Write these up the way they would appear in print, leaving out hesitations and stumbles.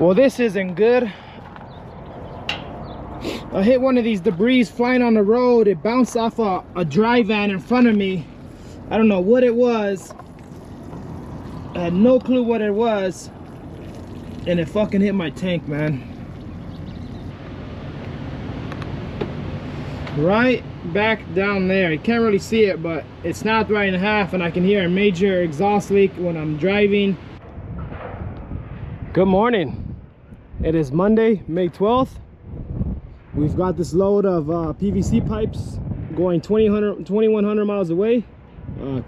Well, this isn't good. I hit one of these debris flying on the road. It bounced off a dry van in front of me. I don't know what it was. I had no clue what it was. And it fucking hit my tank, man. Right back down there. You can't really see it, but it snapped right in half, and I can hear a major exhaust leak when I'm driving. Good morning. It is Monday, May 12th. We've got this load of PVC pipes going 2100 miles away,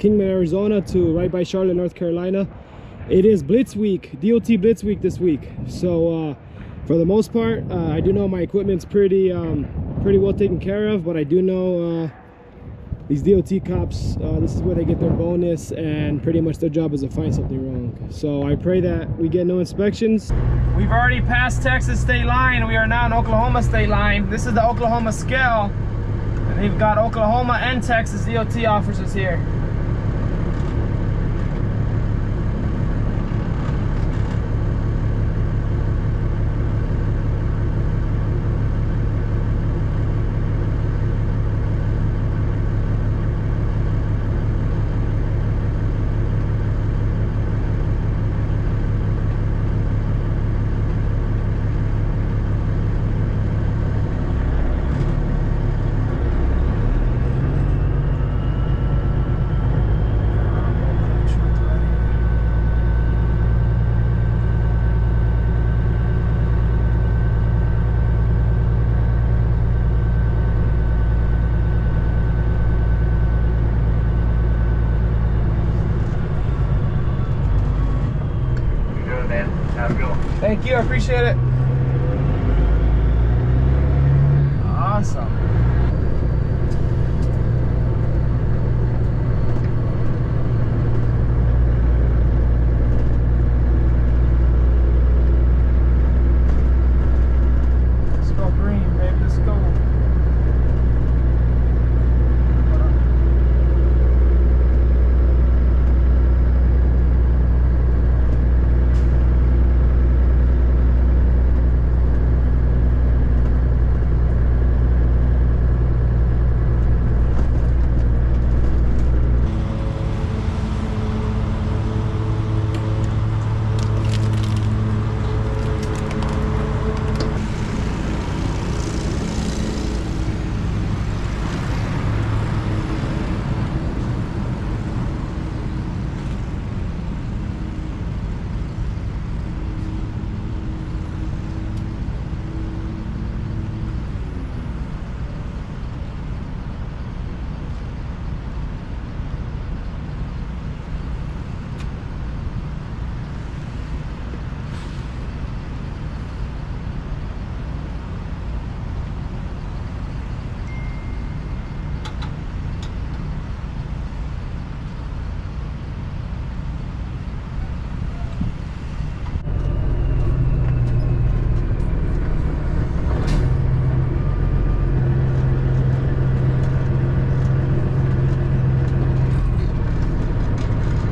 Kingman, Arizona to right by Charlotte, North Carolina. It is Blitz week, DOT Blitz week this week. So for the most part, I do know my equipment's pretty well taken care of, but I do know these DOT cops, this is where they get their bonus, and pretty much their job is to find something wrong. So I pray that we get no inspections. We've already passed Texas state line. We are now in Oklahoma state line. This is the Oklahoma scale, and they've got Oklahoma and Texas DOT officers here. Thank you, I appreciate it. Awesome. Let's go green, baby, let's go.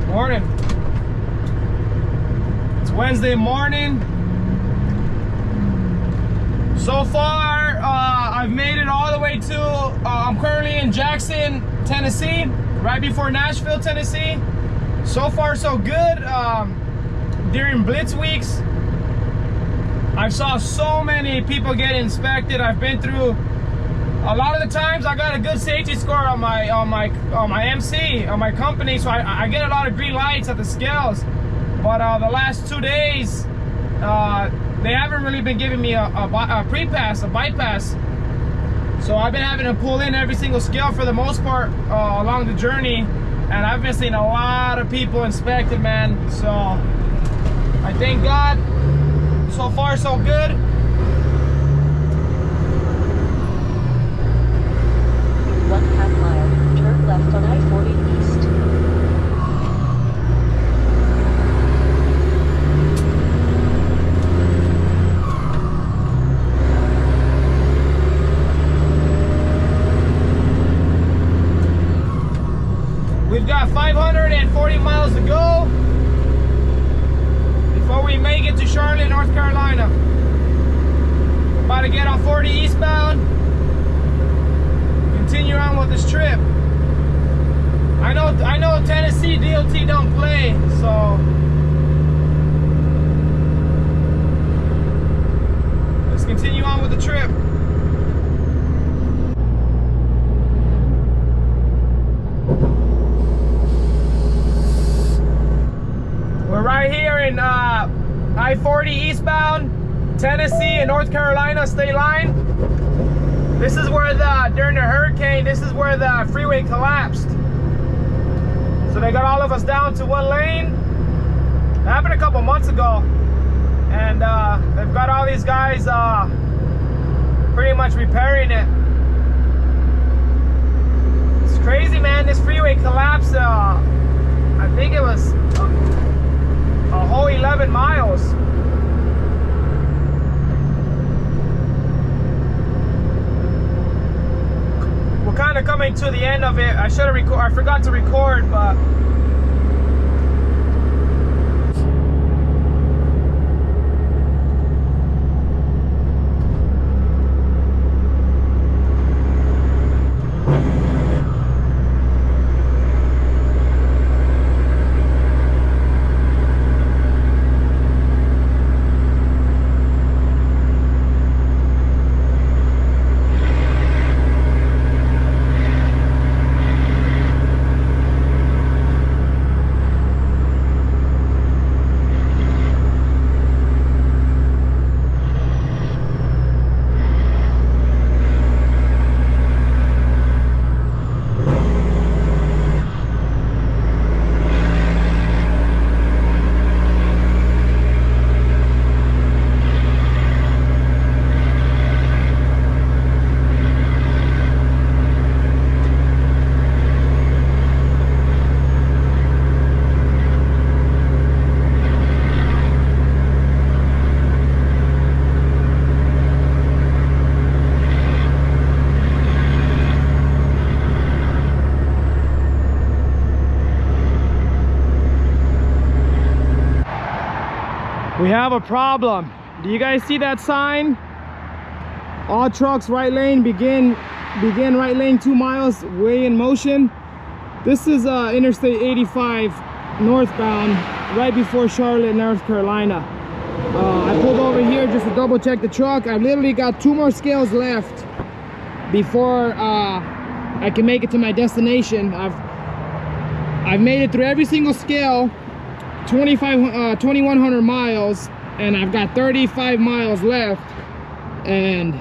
Morning. It's Wednesday morning. So far, I've made it all the way to, I'm currently in Jackson, Tennessee, right before Nashville, Tennessee. So far, so good. During Blitz weeks, I saw so many people get inspected. I've been through a lot of the times. I got a good safety score on my MC, on my company, so I get a lot of green lights at the scales. But the last 2 days, they haven't really been giving me a pre-pass, a bypass. So I've been having to pull in every single scale for the most part along the journey, and I've been seeing a lot of people inspected, man. So I thank God. So far, so good. 1/2 mile, turn left on I-40 East. We've got 540 miles to go before we make it to Charlotte, North Carolina. About to get on 40 eastbound. Continue on with this trip. I know Tennessee DOT don't play, so let's continue on with the trip. We're right here in I-40 eastbound, Tennessee and North Carolina state line. This is where during the hurricane, this is where the freeway collapsed. So they got all of us down to one lane. It happened a couple months ago. And they've got all these guys pretty much repairing it. It's crazy, man. This freeway collapsed, I think it was a whole 11 miles. We're kind of coming to the end of it. I forgot to record, but we have a problem. Do you guys see that sign? All trucks right lane, begin right lane 2 miles, way in motion. This is Interstate 85 northbound, right before Charlotte, North Carolina. I pulled over here just to double check the truck. I've literally got 2 more scales left before I can make it to my destination. I've made it through every single scale, 2,100 miles, and I've got 35 miles left. And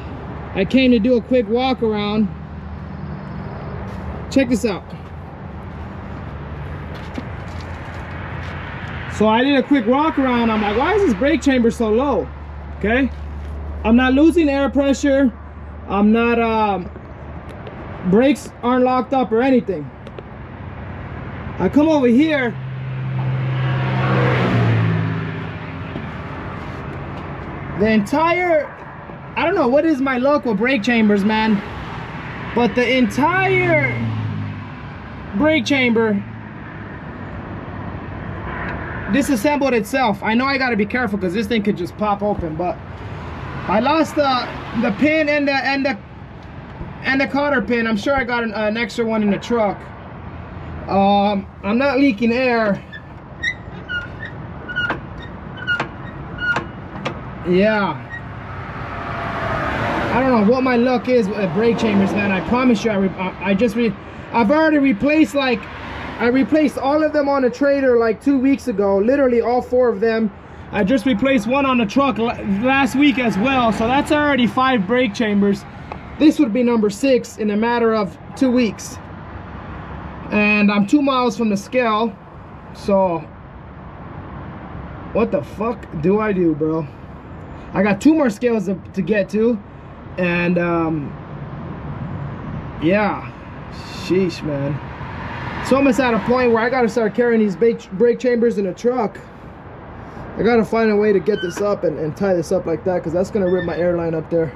I came to do a quick walk around. Check this out. So I did a quick walk around. I'm like, why is this brake chamber so low? Okay, I'm not losing air pressure. I'm not brakes aren't locked up or anything. I come over here, the entire, I don't know what is my luck with brake chambers, man, but the entire brake chamber disassembled itself. I know I gotta be careful because this thing could just pop open, but I lost the pin and the cotter pin. I'm sure I got an extra one in the truck. I'm not leaking air. Yeah, I don't know what my luck is with brake chambers, man. I promise you, I've already replaced, like, I replaced all of them on the trailer like 2 weeks ago, literally all 4 of them. I just replaced one on the truck last week as well, so that's already 5 brake chambers. This would be number 6 in a matter of 2 weeks. And I'm 2 miles from the scale, so what the fuck do I do, bro? I got 2 more scales to get to, and yeah, sheesh, man. So I'm almost at a point where I gotta start carrying these brake chambers in a truck. I gotta find a way to get this up and tie this up like that, because that's gonna rip my airline up there.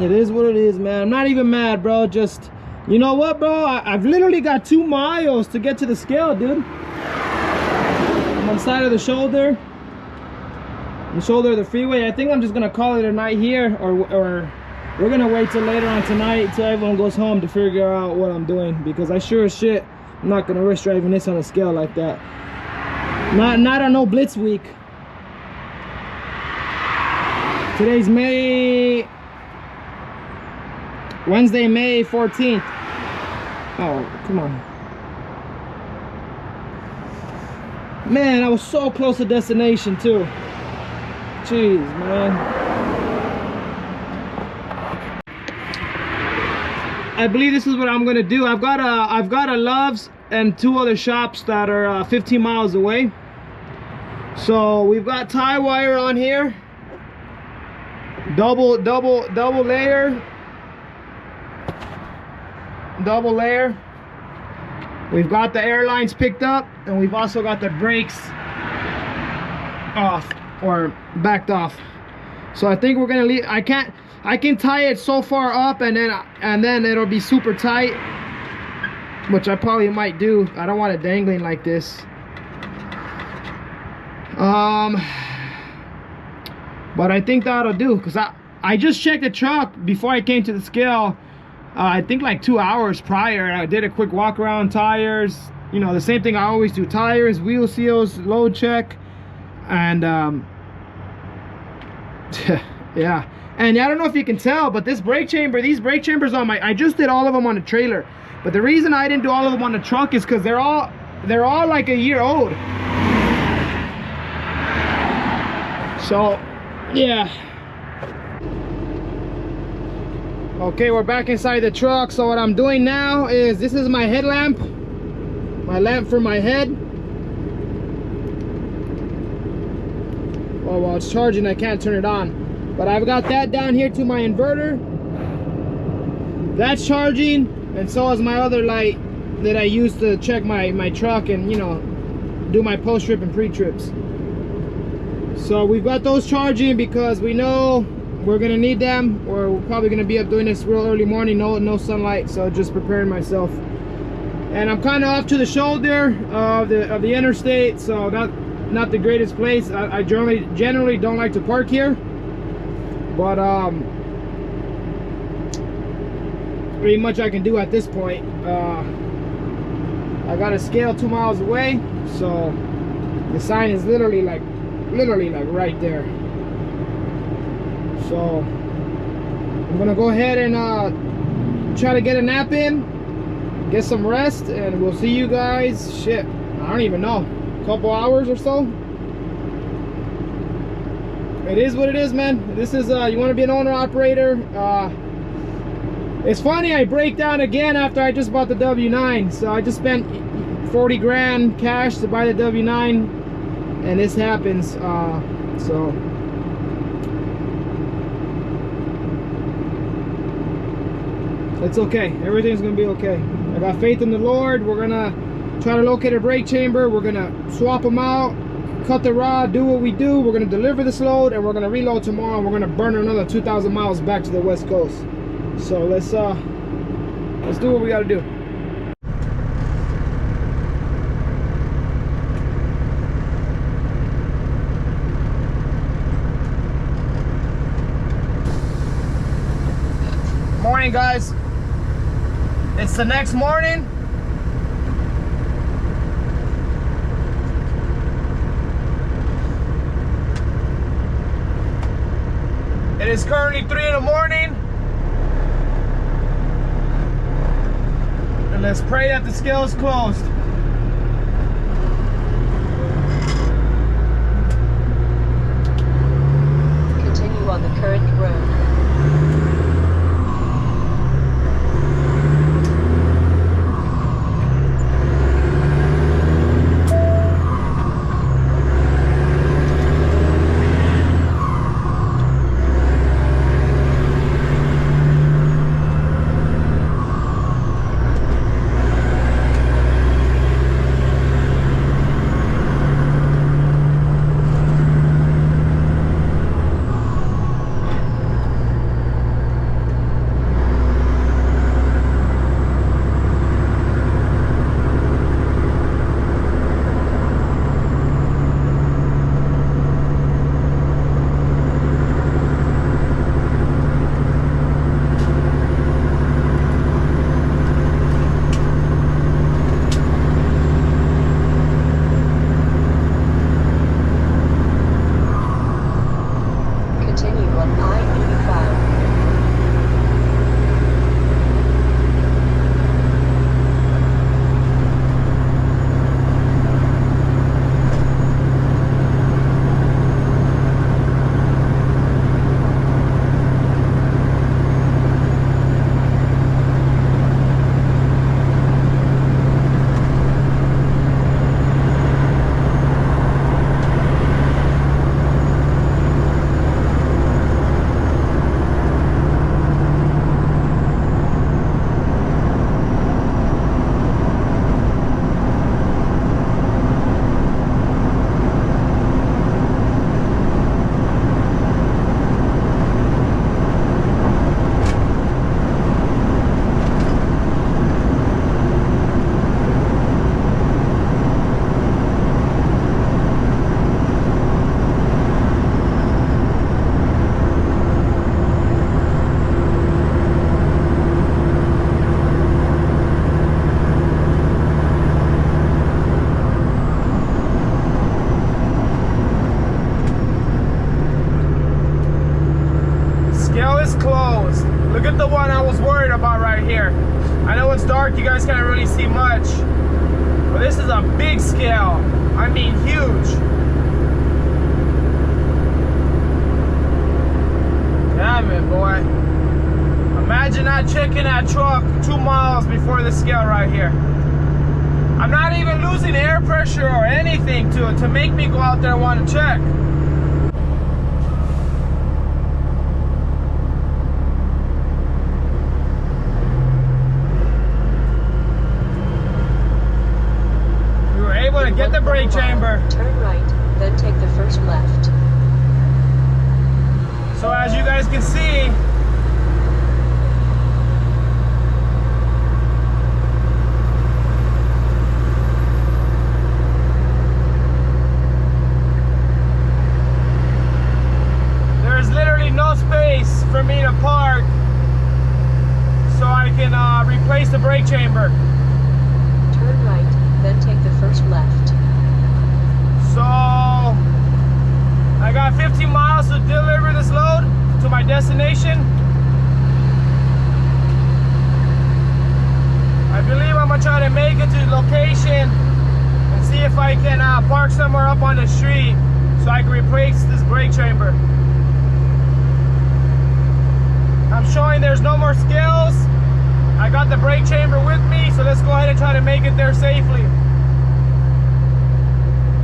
It is what it is, man. I'm not even mad, bro. Just You know what, bro? I've literally got 2 miles to get to the scale, dude. I'm on the side of the shoulder of the freeway. I think I'm just gonna call it a night here, or we're gonna wait till later on tonight till everyone goes home to figure out what I'm doing, because I sure as shit I'm not gonna risk driving this on a scale like that. Not on no Blitz week. Today's Wednesday, May 14th. Oh, come on. Man, I was so close to destination too. Jeez, man. I believe this is what I'm gonna do. I've got a Love's and 2 other shops that are 15 miles away. So we've got tie wire on here, double layer. We've got the airlines picked up, and we've also got the brakes off or backed off. So I think we're gonna leave. I can tie it so far up, and then it'll be super tight, which I probably might do. I don't want it dangling like this. But I think that'll do, because I just checked the truck before I came to the scale. I think like 2 hours prior. I did a quick walk around, tires, you know, the same thing I always do: tires, wheel seals, load check, and yeah. And I don't know if you can tell, but these brake chambers on my, I just did all of them on the trailer. But the reason I didn't do all of them on the truck is because they're all like a year old. So yeah. Okay, we're back inside the truck. So what I'm doing now is, this is my headlamp, my lamp for my head. Oh, while it's charging, I can't turn it on, but I've got that down here to my inverter. That's charging, and so is my other light that I use to check my truck and, you know, do my post-trip and pre-trips. So we've got those charging because we know we're gonna need them, or we're probably gonna be up doing this real early morning. No sunlight, so just preparing myself. And I'm kind of off to the shoulder of the interstate, so not the greatest place. I generally don't like to park here, but pretty much I can do at this point. I got a scale 2 miles away, so the sign is literally like right there. So I'm gonna go ahead and try to get a nap in, get some rest, and we'll see you guys, shit, I don't even know, a couple hours or so. It is what it is, man. This is you want to be an owner operator. It's funny, I break down again after I just bought the W9. So I just spent 40 grand cash to buy the W9, and this happens. So it's okay. Everything's gonna be okay. I got faith in the Lord. We're gonna try to locate a brake chamber. We're gonna swap them out, cut the rod, do what we do. We're gonna deliver this load, and we're gonna reload tomorrow, and we're gonna burn another 2,000 miles back to the West Coast. So let's do what we gotta do. Morning, guys. It's the next morning. It is currently 3 in the morning. And let's pray that the scale is closed. Continue on the current road. Look at the one I was worried about right here. I know it's dark, you guys can't really see much, but this is a big scale. I mean huge. Damn it, boy. Imagine not checking that truck 2 miles before the scale right here. I'm not even losing air pressure or anything to make me go out there and want to check. We were able to get the brake chamber. Turn right, then take the first left. So as you guys can see, there's literally no space for me to park so I can replace the brake chamber. Turn right, then take the first left. So I got 15 miles to deliver this load to my destination. I believe I'm gonna try to make it to the location and see if I can park somewhere up on the street so I can replace this brake chamber. I'm showing there's no more scales. I got the brake chamber with me, so let's go ahead and try to make it there safely.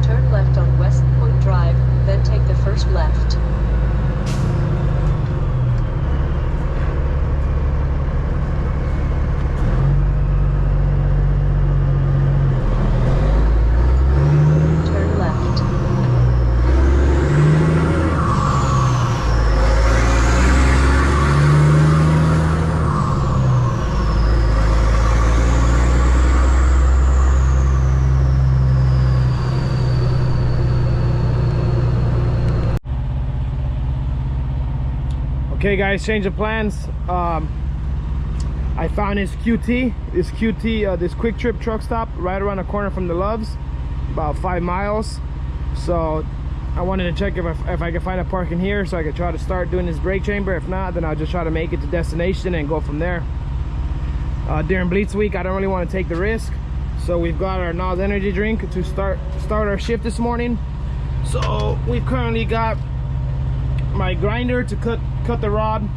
Turn left on West Point Drive, then take the first left. Turn left. Okay guys, change of plans. I found this this quick trip truck stop right around the corner from the Loves, about 5 miles. So I wanted to check if I could find a parking here so I could try to start doing this brake chamber. If not, then I'll just try to make it to destination and go from there. During Blitz week, I don't really want to take the risk, so we've got our NOS energy drink to start our shift this morning. So we've currently got my grinder to cut the rod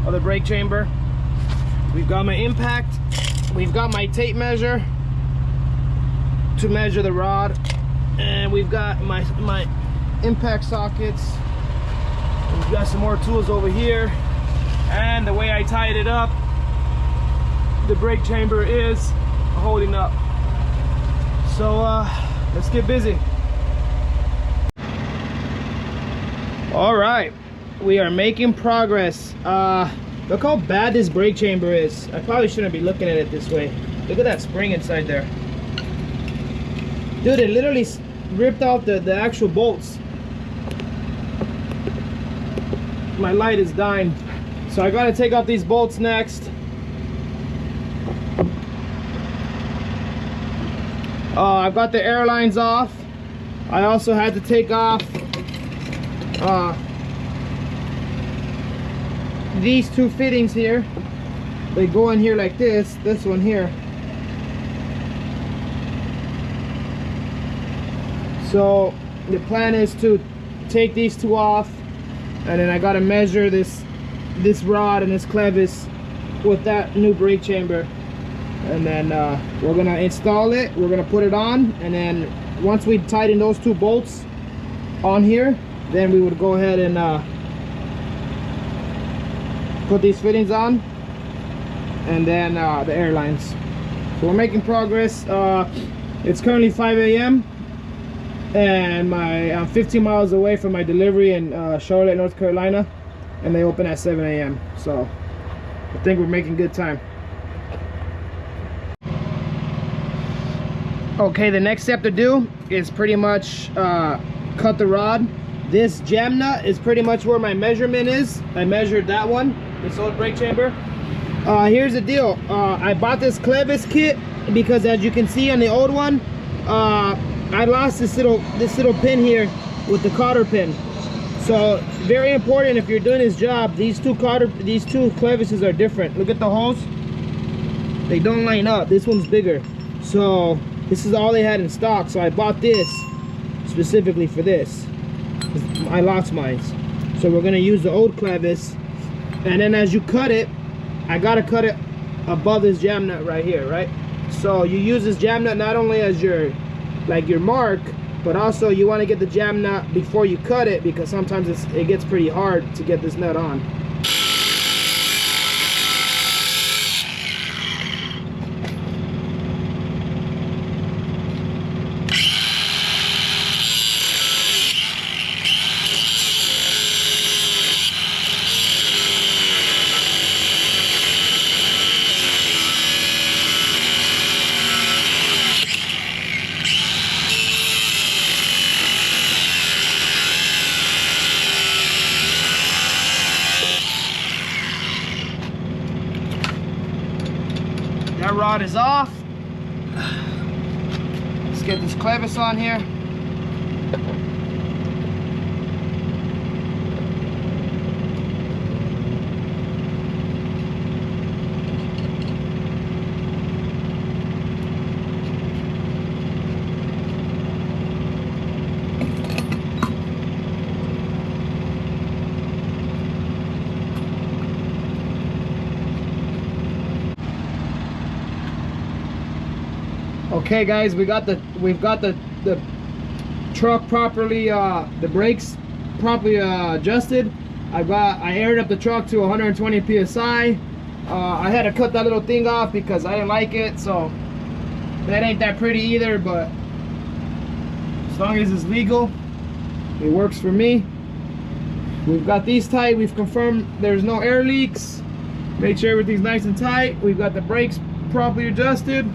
of the brake chamber. We've got my impact. We've got my tape measure to measure the rod, and we've got my impact sockets. We've got some more tools over here, and the way I tied it up, the brake chamber is holding up. So let's get busy. All right, we are making progress. Look how bad this brake chamber is. I probably shouldn't be looking at it this way. Look at that spring inside there. Dude, it literally ripped off the actual bolts. My light is dying. So I gotta take off these bolts next. I've got the airlines off. I also had to take off these two fittings here. They go in here like this one here. So the plan is to take these two off, and then I got to measure this rod and this clevis with that new brake chamber, and then we're gonna install it. We're gonna put it on, and then once we tighten those two bolts on here, then we would go ahead and put these fittings on, and then the airlines. So we're making progress. It's currently 5 a.m. and I'm 15 miles away from my delivery in Charlotte, North Carolina, and they open at 7 a.m. So I think we're making good time. Okay, the next step to do is pretty much cut the rod. This jam nut is pretty much where my measurement is. I measured that one, this old brake chamber. Here's the deal. I bought this clevis kit because, as you can see on the old one, I lost this little pin here with the cotter pin. So very important if you're doing this job, these two clevises are different. Look at the holes. They don't line up. This one's bigger. So this is all they had in stock. So I bought this specifically for this. I lost mine. So we're gonna use the old clevis. And then as you cut it, I gotta cut it above this jam nut right here, right? So you use this jam nut not only as your mark, but also you want to get the jam nut before you cut it, because sometimes it gets pretty hard to get this nut on. That rod is off. Let's get this clevis on here. Okay guys, we've got the truck properly, the brakes properly adjusted. I aired up the truck to 120 psi. I had to cut that little thing off because I didn't like it, so that ain't that pretty either, but as long as it's legal, it works for me. We've got these tight. We've confirmed there's no air leaks. Make sure everything's nice and tight. We've got the brakes properly adjusted.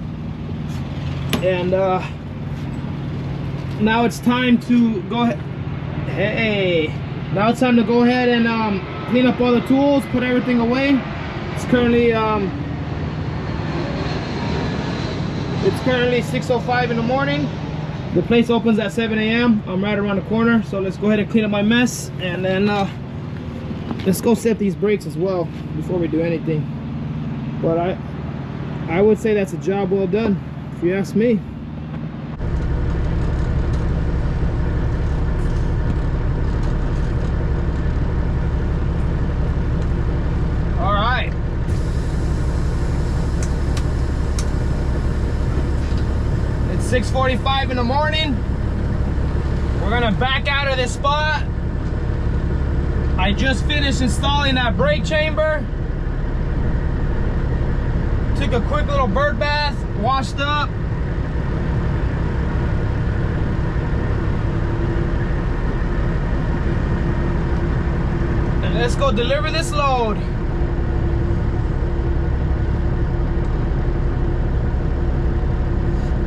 And now it's time to go ahead. Hey, now it's time to go ahead and clean up all the tools, put everything away. It's currently 6:05 in the morning. The place opens at 7 a.m. I'm right around the corner, so let's go ahead and clean up my mess, and then let's go set these brakes as well before we do anything. But I would say that's a job well done, if you ask me. All right. It's 6:45 in the morning. We're gonna back out of this spot. I just finished installing that brake chamber. Took a quick little bird bath, washed up. And let's go deliver this load.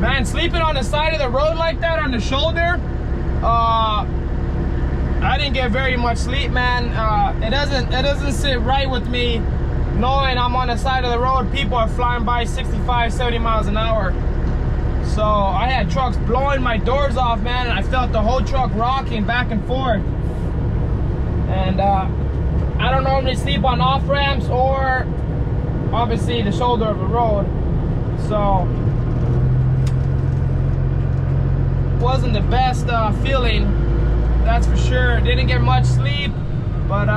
Man, sleeping on the side of the road like that on the shoulder, I didn't get very much sleep, man. It doesn't sit right with me knowing I'm on the side of the road. People are flying by 65, 70 miles an hour. So I had trucks blowing my doors off, man, and I felt the whole truck rocking back and forth. And I don't normally sleep on off ramps or obviously the shoulder of a road. So wasn't the best feeling, that's for sure. Didn't get much sleep, but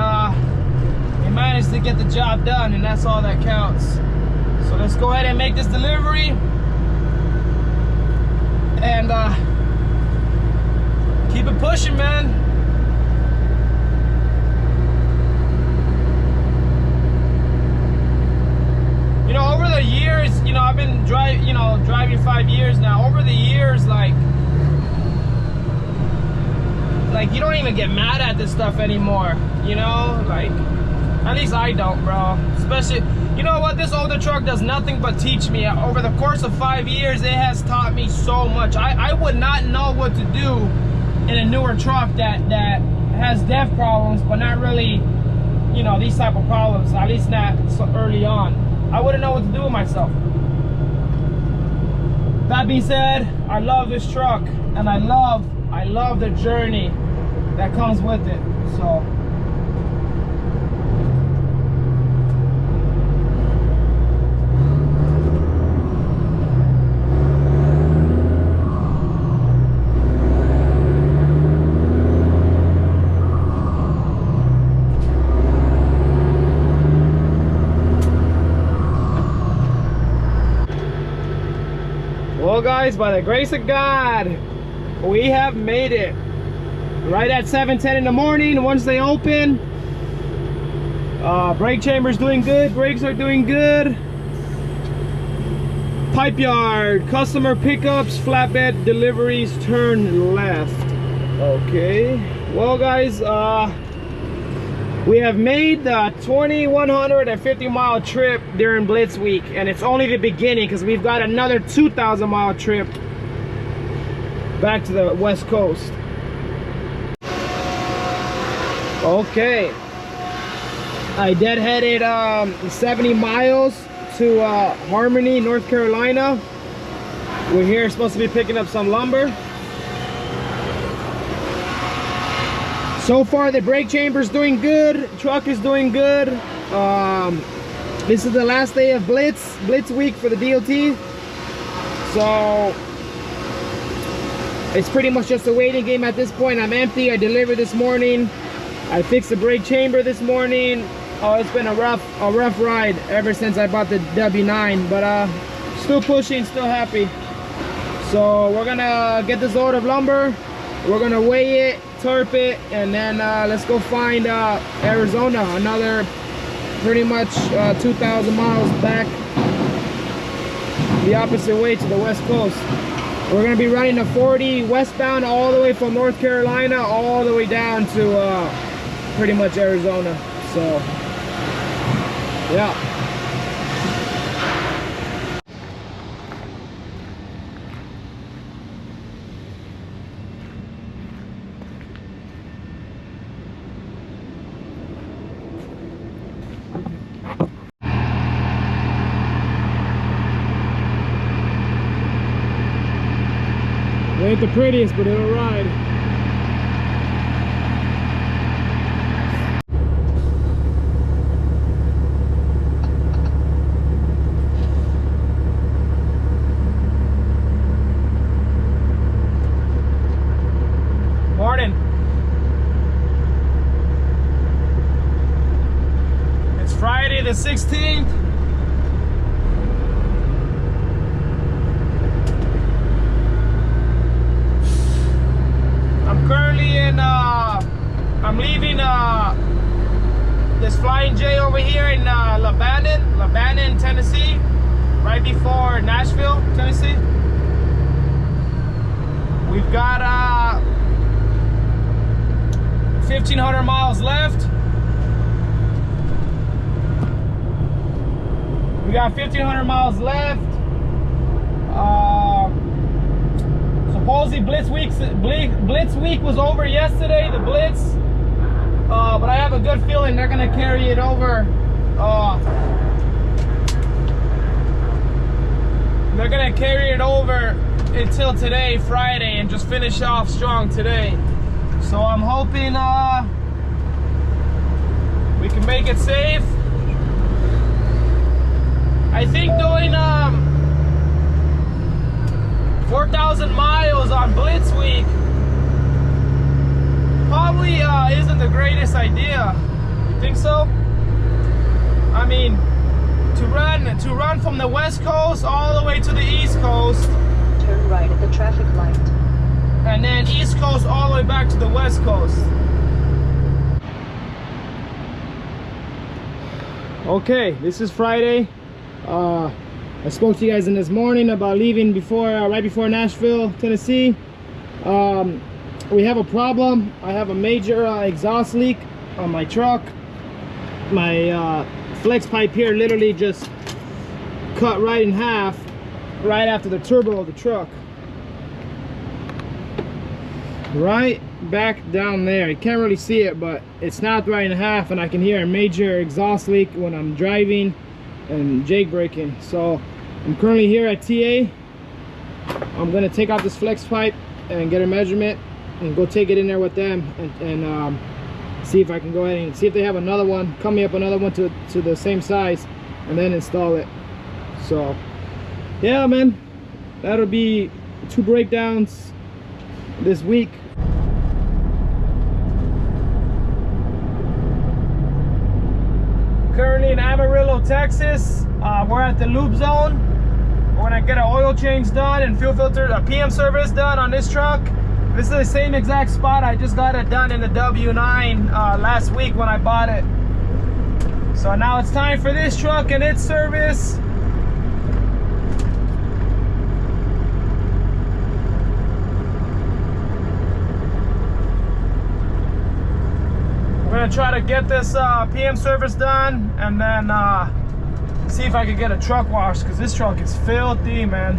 we managed to get the job done, and that's all that counts. So let's go ahead and make this delivery and keep it pushing, man. You know, over the years, you know, I've been driving 5 years now. Over the years, like you don't even get mad at this stuff anymore, you know? Like, at least I don't, bro. Especially, you know what? This older truck does nothing but teach me. Over the course of 5 years, it has taught me so much. I would not know what to do in a newer truck that has dev problems, but not really, you know, these type of problems, at least not so early on. I wouldn't know what to do with myself. That being said, I love this truck, and I love the journey that comes with it. So well guys, by the grace of God, we have made it. Right at 7:10 in the morning, once they open. Brake chamber's doing good, brakes are doing good. Pipe yard, customer pickups, flatbed deliveries, turn left. Okay, well guys, we have made the 2,150 mile trip during Blitz week, and it's only the beginning because we've got another 2,000 mile trip back to the West Coast. Okay, I deadheaded 70 miles to Harmony, North Carolina. We're here supposed to be picking up some lumber. So far the brake chamber's doing good, truck is doing good. This is the last day of Blitz week for the DOT. So it's pretty much just a waiting game at this point. I'm empty. I delivered this morning. I fixed the brake chamber this morning. Oh, it's been a rough ride ever since I bought the W9, but still pushing, still happy. So we're gonna get this load of lumber. We're gonna weigh it, turp it, and then let's go find Arizona. Another pretty much 2,000 miles back the opposite way to the West Coast. We're gonna be running a 40 westbound all the way from North Carolina all the way down to pretty much Arizona. So yeah. It ain't the prettiest, but it'll ride. Morning. It's Friday the 16th. I'm currently in, I'm leaving this Flying J over here in Lebanon, Tennessee, right before Nashville, Tennessee. We've got 1,500 miles left. We got 1,500 miles left. Supposedly Blitz week was over yesterday, the Blitz. But I have a good feeling they're gonna carry it over. They're gonna carry it over until today, Friday, and just finish off strong today. So I'm hoping we can make it safe. I think doing 4,000 miles on Blitz week probably isn't the greatest idea. You think so? I mean, to run from the West Coast all the way to the East Coast. Turn right at the traffic light. And then East Coast all the way back to the West Coast. Okay, this is Friday. I spoke to you guys in this morning about leaving right before Nashville, Tennessee. We have a problem. I have a major exhaust leak on my truck. My flex pipe here literally just cut right in half right after the turbo of the truck. Right back down there. You can't really see it, but it's snapped right in half, and I can hear a major exhaust leak when I'm driving and jake braking. So I'm currently here at TA. I'm gonna take out this flex pipe and get a measurement and go take it in there with them and see if I can go ahead and see if they have another one, cut me up another one to the same size, and then install it. So yeah, man, that'll be 2 breakdowns this week. Currently in Amarillo, Texas. We're at the loop zone. We're gonna get an oil change done and fuel filter, a PM service done on this truck. This is the same exact spot. I just got it done in the W9 last week when I bought it. So now it's time for this truck and its service. We're gonna try to get this PM service done and then see if I can get a truck wash, because this truck is filthy, man.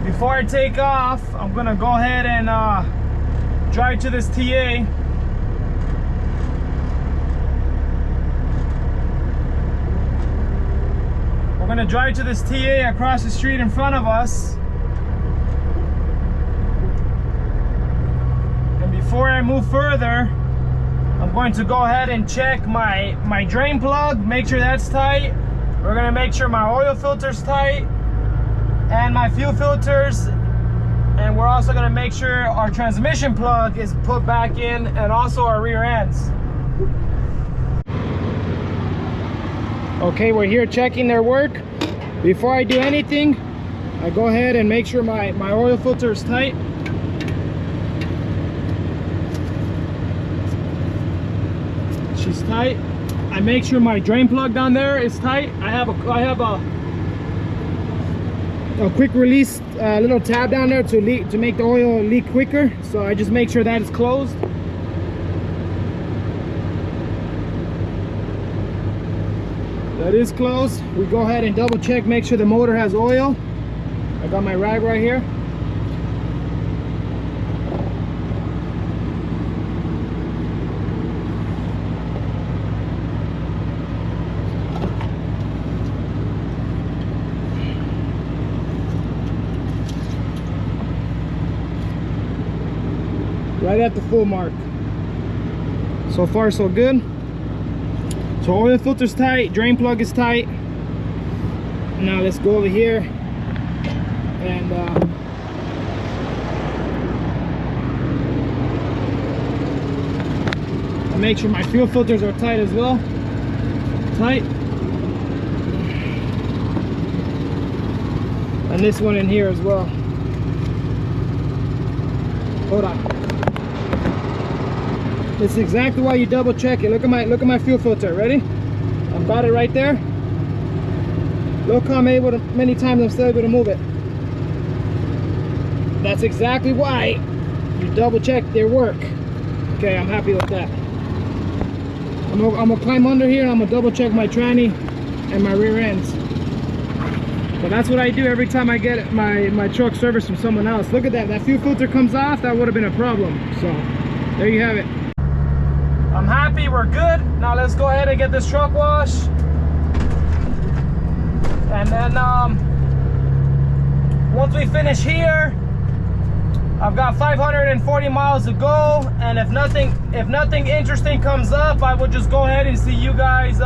Before I take off, I'm gonna go ahead and drive to this TA. We're gonna drive to this TA across the street in front of us. And before I move further, I'm going to go ahead and check my drain plug, make sure that's tight. We're gonna make sure my oil filter's tight and my fuel filters, and we're also going to make sure our transmission plug is put back in, and also our rear ends. Okay, we're here checking their work. Before I do anything, I go ahead and make sure my oil filter is tight. She's tight. I make sure my drain plug down there is tight. I have a quick release little tab down there to make the oil leak quicker, so I just make sure that is closed. That is closed. We go ahead and double check, make sure the motor has oil. I got my rag right here. Right at the full mark. So far so good. So oil filter's tight, drain plug is tight. Now let's go over here and I'll make sure my fuel filters are tight as well. Tight. And this one in here as well. Hold on. This is exactly why you double check it. Look at my fuel filter. Ready? I've got it right there. Look how many times I'm still able to move it. That's exactly why you double check their work. Okay, I'm happy with that. I'm gonna climb under here and I'm gonna double check my tranny and my rear ends. But that's what I do every time I get my truck serviced from someone else. Look at that. That fuel filter comes off. That would have been a problem. So there you have it. I'm happy, we're good. Now let's go ahead and get this truck washed. And then once we finish here, I've got 540 miles to go. And if nothing interesting comes up, I will just go ahead and see you guys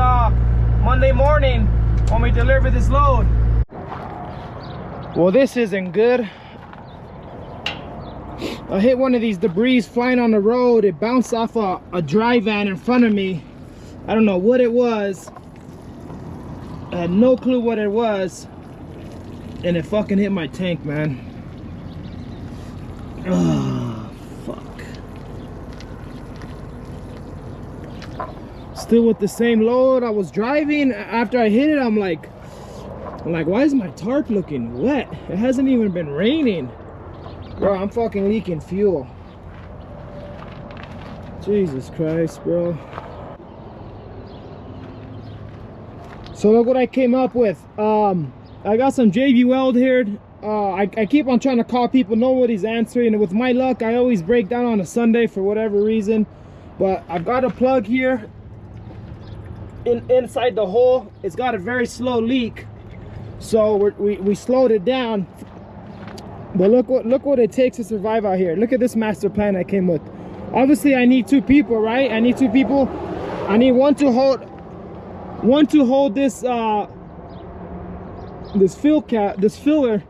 Monday morning when we deliver this load. Well, this isn't good. I hit one of these debris flying on the road. It bounced off a dry van in front of me. I don't know what it was. I had no clue what it was. And it fucking hit my tank, man. Oh, fuck. Still with the same load. I was driving. After I hit it, I'm like, why is my tarp looking wet? It hasn't even been raining. Bro, I'm fucking leaking fuel. Jesus Christ, bro. So look what I came up with. I got some JB Weld here. I keep on trying to call people, nobody's answering. And with my luck, I always break down on a Sunday for whatever reason. But I've got a plug here inside the hole. It's got a very slow leak. So we slowed it down. But look what it takes to survive out here. Look at this master plan I came with. Obviously I need 2 people, right? I need 2 people. I need one to hold this this filler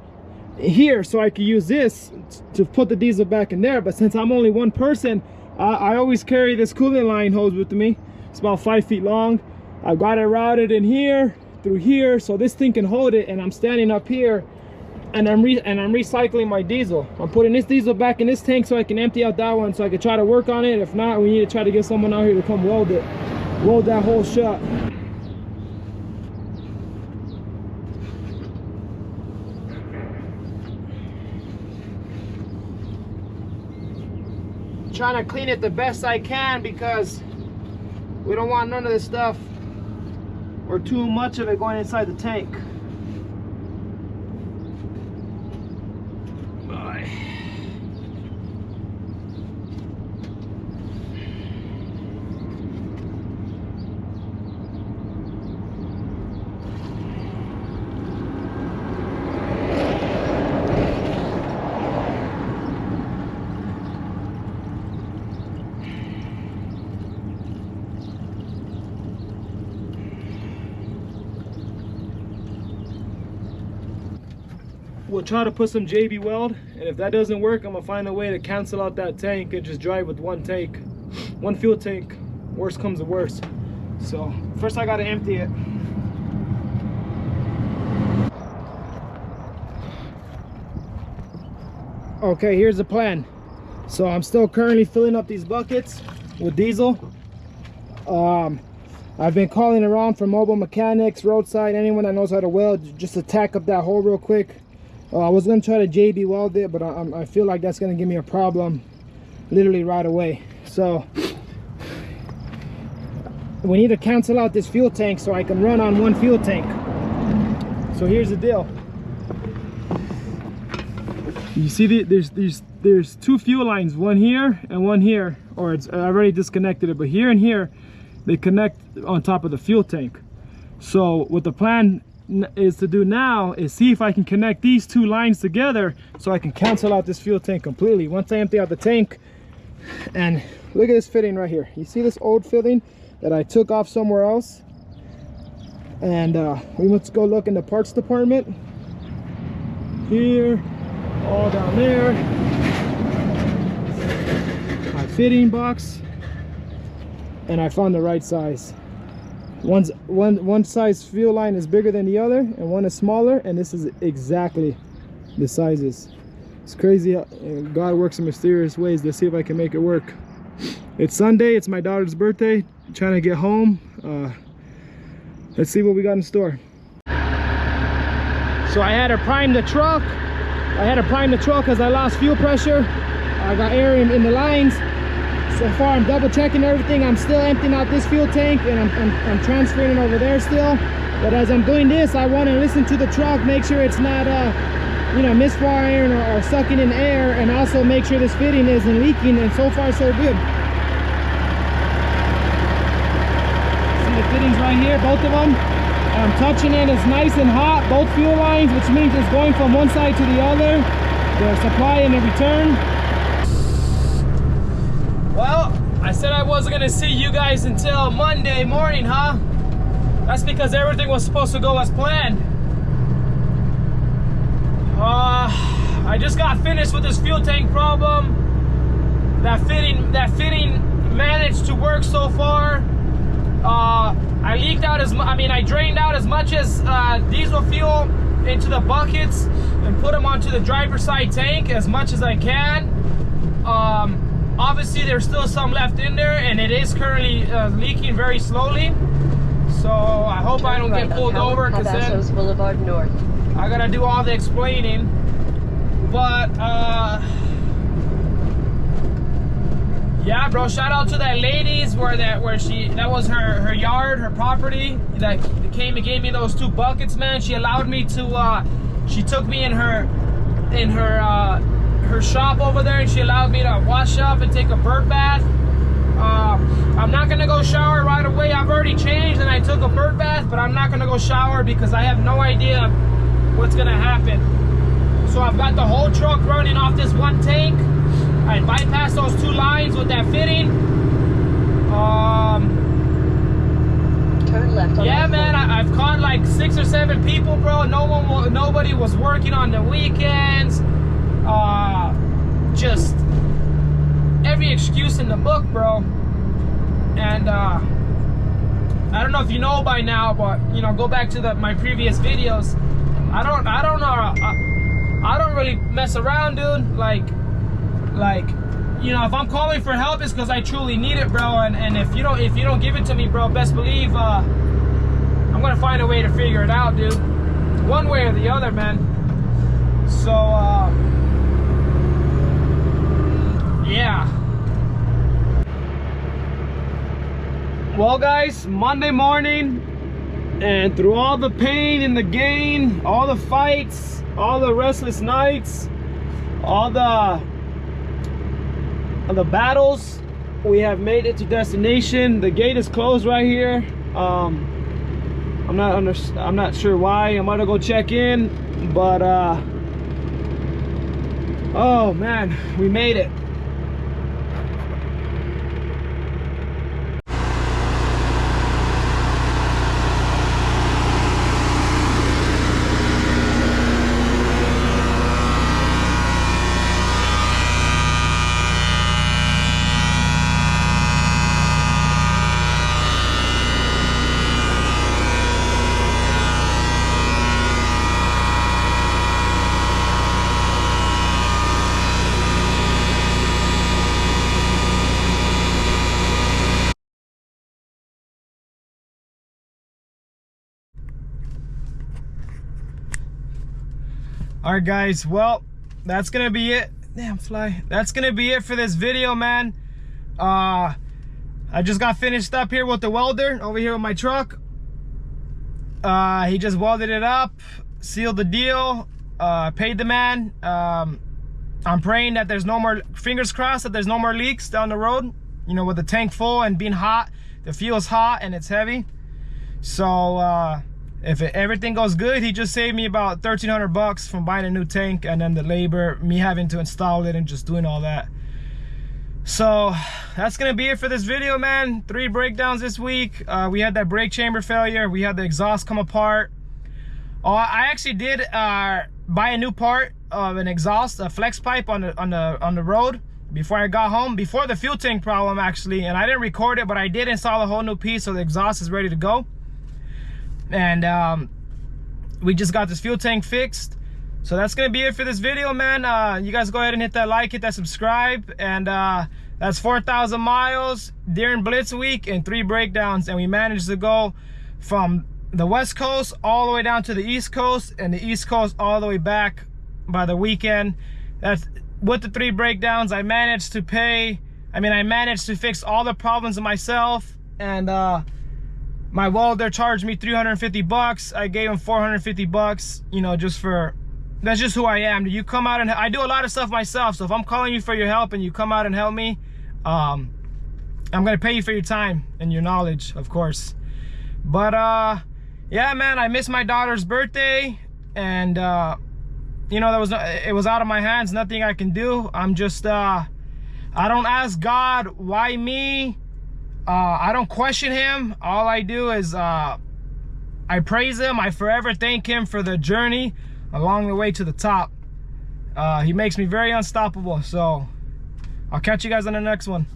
here, so I could use this to put the diesel back in there. But since I'm only one person, I always carry this coolant line hose with me. It's about 5 feet long. I've got it routed in here through here, so this thing can hold it. And I'm standing up here, and I'm recycling my diesel. I'm putting this diesel back in this tank so I can empty out that one, so I can try to work on it. If not, we need to try to get someone out here to come weld that hole shut. Trying to clean it the best I can because we don't want none of this stuff or too much of it going inside the tank. Bye. We'll try to put some JB Weld, and if that doesn't work, I'm gonna find a way to cancel out that tank and just drive with one fuel tank. Worst comes to worst. So first I gotta empty it. Okay, here's the plan. So I'm still currently filling up these buckets with diesel. I've been calling around for mobile mechanics, Roadside, anyone that knows how to weld, just to tack up that hole real quick. I was gonna try to JB weld it, but I feel like that's gonna give me a problem literally right away. So we need to cancel out this fuel tank so I can run on one fuel tank. So here's the deal. You see there's 2 fuel lines, one here and one here, or I already disconnected it, but here and here they connect on top of the fuel tank. So what the plan is to do now is see if I can connect these 2 lines together so I can cancel out this fuel tank completely. Once I empty out the tank, and look at this fitting right here. You see this old fitting that I took off somewhere else? And we must go look in the parts department. Here, all down there. My fitting box. And I found the right size. One size fuel line is bigger than the other, and one is smaller, and this is exactly the sizes. It's crazy how God works in mysterious ways. Let's see if I can make it work. It's Sunday, it's my daughter's birthday. I'm trying to get home. Let's see what we got in store. So I had to prime the truck. Because I lost fuel pressure. I got air in the lines. So far I'm double checking everything. I'm still emptying out this fuel tank, and I'm transferring it over there still. But as I'm doing this, I want to listen to the truck, make sure it's not you know, misfiring or sucking in air, and also make sure this fitting isn't leaking. And so far so good. See the fittings right here, both of them. I'm touching it, it's nice and hot, both fuel lines, which means it's going from one side to the other, the supply and the return. Well, I said I wasn't gonna see you guys until Monday morning, huh? That's because everything was supposed to go as planned. I just got finished with this fuel tank problem. that fitting managed to work so far. I leaked out I drained out as much as diesel fuel into the buckets and put them onto the driver's side tank as much as I can. Obviously there's still some left in there, and it is currently leaking very slowly. So I hope I don't get pulled over, because then Boulevard North. I gotta do all the explaining. But yeah, bro, shout out to that ladies that was her yard, her property, that came and gave me those 2 buckets, man. She allowed me to she took me in her shop over there, and she allowed me to wash up and take a bird bath. I'm not gonna go shower right away. I've already changed and I took a bird bath, but I'm not gonna go shower because I have no idea what's gonna happen. So I've got the whole truck running off this one tank. I bypassed those 2 lines with that fitting. Turn left on yeah, man, I've caught like 6 or 7 people, bro. Nobody was working on the weekends. Just every excuse in the book, bro. And I don't know if you know by now, but you know, go back to my previous videos. I don't know. I don't really mess around, dude. Like, you know, if I'm calling for help, it's because I truly need it, bro. And if you don't give it to me, bro, best believe I'm gonna find a way to figure it out, dude. One way or the other, man. So yeah. Well, guys, Monday morning, and through all the pain and the gain, all the fights, all the restless nights, all the battles, we have made it to destination. The gate is closed right here. I'm not sure why. I'm gonna go check in, but oh man, we made it. All right, guys, well, that's gonna be it. Damn fly. That's gonna be it for this video, man. I just got finished up here with the welder over here with my truck. He just welded it up, sealed the deal, paid the man. I'm praying that there's no more, fingers crossed, that there's no more leaks down the road. You know, with the tank full and being hot, the fuel's hot and it's heavy. So if everything goes good, he just saved me about 1,300 bucks from buying a new tank, and then the labor, me having to install it and just doing all that. So that's gonna be it for this video, man. 3 breakdowns this week. We had that brake chamber failure. We had the exhaust come apart. Oh, I actually did buy a new part of an exhaust, a flex pipe on the road before I got home, before the fuel tank problem actually, and I didn't record it, but I did install a whole new piece, so the exhaust is ready to go. And we just got this fuel tank fixed. So that's gonna be it for this video, man. You guys go ahead and hit that like, hit that subscribe, and that's 4,000 miles during Blitz week and 3 breakdowns, and we managed to go from the West Coast all the way down to the East Coast, and the East Coast all the way back by the weekend. That's with the 3 breakdowns. I managed to fix all the problems myself, and my welder charged me 350 bucks. I gave him 450 bucks, you know, just for, that's just who I am. You come out and, I do a lot of stuff myself, so if I'm calling you for your help and you come out and help me, I'm gonna pay you for your time and your knowledge, of course. But yeah, man, I missed my daughter's birthday, and you know, it was out of my hands, nothing I can do. I'm just I don't ask God why me. I don't question him. All I do is I praise him. I forever thank him for the journey along the way to the top. He makes me very unstoppable. So I'll catch you guys on the next one.